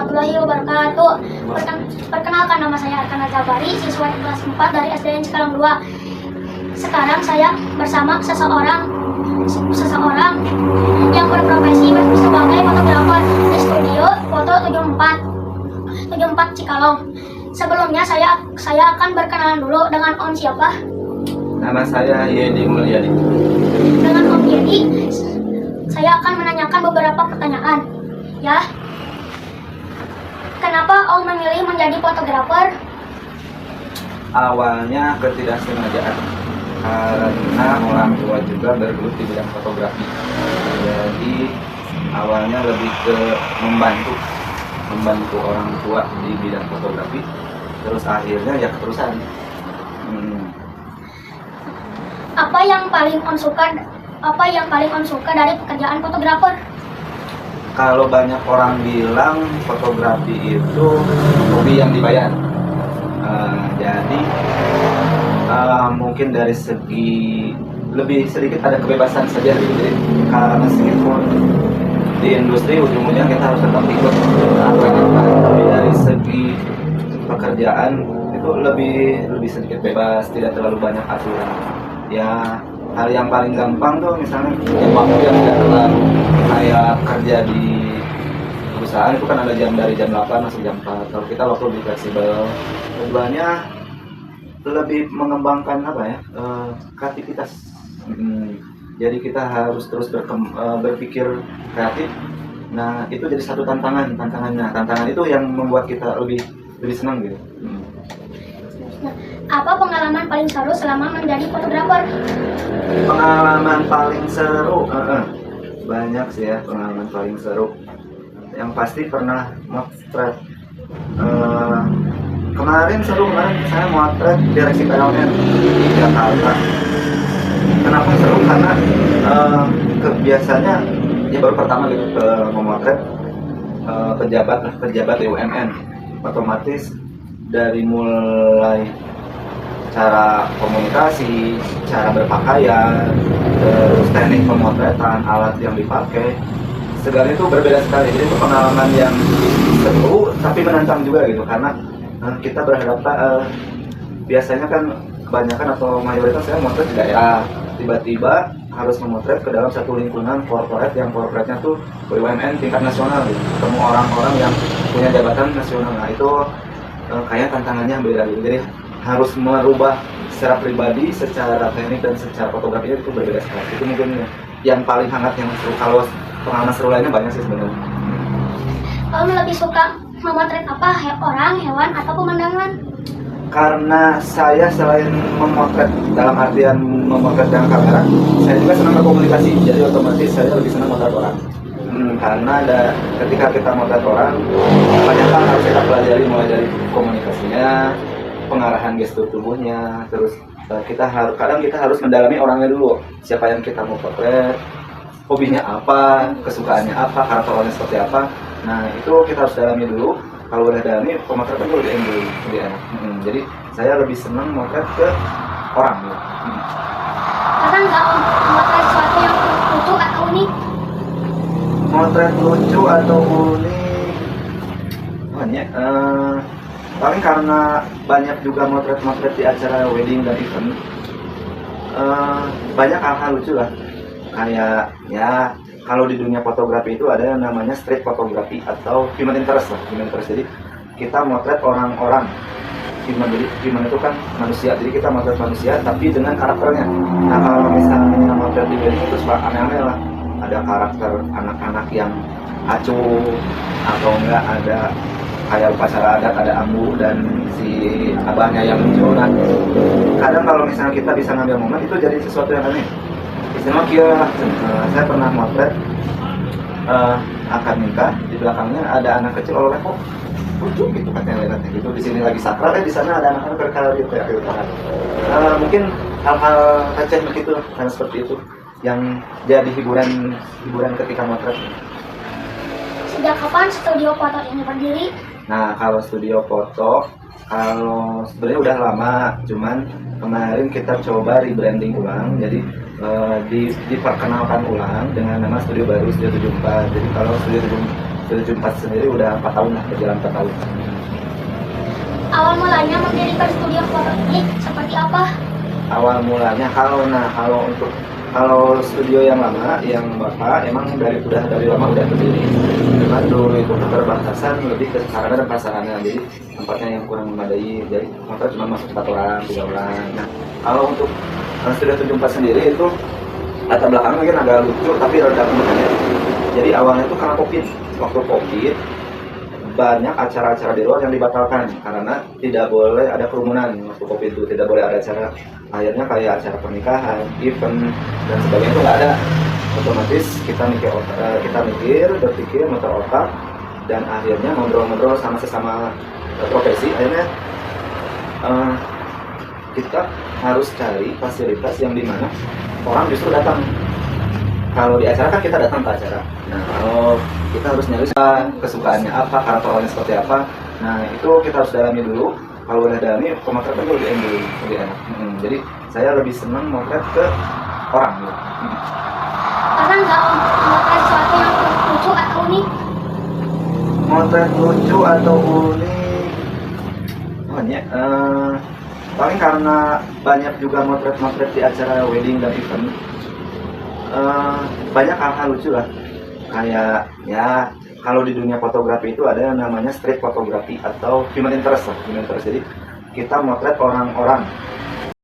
warahmatullahi wabarakatuh. Perkenalkan, nama saya Arkana Jabari, siswa kelas 4 dari SDN Cikalong 2. Sekarang saya bersama seseorang yang berprofesi sebagai fotografer di studio foto 74 Cikalong. Sebelumnya saya akan berkenalan dulu dengan Om siapa? Nama saya Yedi Mulyadi. Dengan Om Yedi, saya akan menanyakan beberapa pertanyaan. Ya, kenapa Om memilih menjadi fotografer? Awalnya ketidaksengajaan karena orang tua juga bergelut di bidang fotografi. Jadi awalnya lebih ke membantu orang tua di bidang fotografi. Terus akhirnya ya keterusan. Apa yang paling Om suka dari pekerjaan fotografer? Kalau banyak orang bilang fotografi itu hobi yang dibayar. Jadi mungkin dari segi lebih sedikit ada kebebasan saja gitu. Jadi karena meskipun di industri ujung-ujungnya kita harus tetap ikut apa yang kita, tapi dari segi pekerjaan itu lebih sedikit bebas, tidak terlalu banyak aturan. Ya hal yang paling gampang tuh misalnya waktu yang tidak terlalu kayak kerja di perusahaan itu kan ada jam dari jam 8 masuk jam 4. Kalau kita waktu lebih fleksibel, keduanya lebih mengembangkan kreativitas. Jadi kita harus terus berpikir kreatif. Nah itu jadi satu tantangan itu yang membuat kita lebih senang gitu. Nah, apa pengalaman paling seru selama menjadi fotografer? Pengalaman paling seru, banyak sih ya pengalaman paling seru. Yang pasti pernah motret. Kemarin saya motret direksi PLN di Jakarta. Kenapa seru? Karena biasanya ya baru pertama gitu memotret pejabat BUMN. Otomatis dari mulai cara komunikasi, cara berpakaian, terus teknik pemotretan, alat yang dipakai, segala itu berbeda sekali. Jadi itu pengalaman yang seru tapi menantang juga gitu, karena kita berhadapan biasanya kan kebanyakan atau mayoritas saya motret di daerah, tiba-tiba harus memotret ke dalam satu lingkungan corporate yang corporate-nya tuh BUMN tingkat nasional gitu, ketemu orang-orang yang punya jabatan nasional. Nah itu kayak tantangannya beda gitu. Jadi harus merubah secara pribadi, secara teknik dan secara fotografinya itu berbeda sekali. Itu mungkin yang paling hangat, yang seru. Kalau pengalaman seru lainnya banyak sih sebenarnya. Om lebih suka memotret apa? Orang, hewan, atau pemandangan? Karena saya selain memotret dalam artian memotret dengan kamera, saya juga senang berkomunikasi. Jadi otomatis saya lebih senang memotret orang. Karena ketika kita motret orang, banyak hal harus kita pelajari, mulai dari komunikasinya, pengarahan gestur tubuhnya, terus kadang kita harus mendalami orangnya dulu. Siapa yang kita mau potret, hobinya apa, kesukaannya apa, karakter orangnya seperti apa. Nah itu kita harus dalami dulu. Kalau udah dalami, pemotretan itu lebih enak. Jadi saya lebih senang motret ke orang. Pernah nggak Om memotret sesuatu yang lucu atau unik? Motret lucu atau unik banyak. Paling karena banyak juga motret di acara wedding dan event. Banyak hal-hal lucu lah. Kayak ya kalau di dunia fotografi itu ada yang namanya street fotografi atau human interest lah. Human interest, jadi kita motret orang-orang. Human itu kan manusia, jadi kita motret manusia tapi dengan karakternya. Nah kalau misalnya motret di wedding itu suka aneh-aneh lah. Ada karakter anak-anak yang acuh, atau enggak ada kayak upacara adat, ada ambu dan si abahnya yang muncul. Nah kadang kalau misalnya kita bisa ngambil momen itu jadi sesuatu yang aneh. Istimewa saya pernah motret akad nikah, di belakangnya ada anak kecil oleh kok lucu gitu katanya gitu. Di sini lagi sakral, di sana ada anak-anak berkala gitu ya gitu kan. Mungkin hal-hal receh begitu, karena seperti itu yang jadi hiburan ketika motret. Sejak kapan studio foto ini berdiri? Nah kalau studio foto, kalau sebenarnya udah lama, cuman kemarin kita coba rebranding ulang, jadi diperkenalkan ulang dengan nama studio baru, Studio 74. Jadi kalau Studio 74 sendiri udah 4 tahun lah, berjalan 4 tahun. Awal mulanya mendirikan studio foto ini seperti apa? Awal mulanya kalau studio yang lama, yang Bapak emang udah dari lama udah berdiri. Cuman dulu itu keterbatasan lebih ke sarana dan prasarana, jadi tempatnya yang kurang memadai, jadi motor cuma masuk 4 orang, 3 orang. Nah, kalau untuk studio 74 sendiri itu latar belakangnya mungkin agak lucu tapi rada kemudiannya. Jadi awalnya itu karena COVID. Waktu COVID banyak acara-acara di luar yang dibatalkan karena tidak boleh ada kerumunan. Waktu COVID itu tidak boleh ada acara, akhirnya kayak acara pernikahan, event dan sebagainya itu nggak ada. Otomatis kita berpikir muter otak, dan akhirnya ngobrol-ngobrol sama sesama profesi. Akhirnya kita harus cari fasilitas yang dimana orang justru datang. Kalau di acara kan kita datang ke acara. Nah, kalau kita harus nyari kesukaannya apa, karakter orangnya seperti apa. Nah, itu kita harus dalami dulu. Kalau udah dalami, pemotretan itu lebih enak. Jadi saya lebih senang motret ke orang. Gitu. Karena nggak memotret sesuatu yang lucu atau unik. Motret lucu atau unik, banyak. Paling karena banyak juga motret di acara wedding dan event. Banyak hal-hal lucu lah, kayak ya kalau di dunia fotografi itu ada yang namanya street fotografi atau human interest lah, human interest. Jadi kita motret orang-orang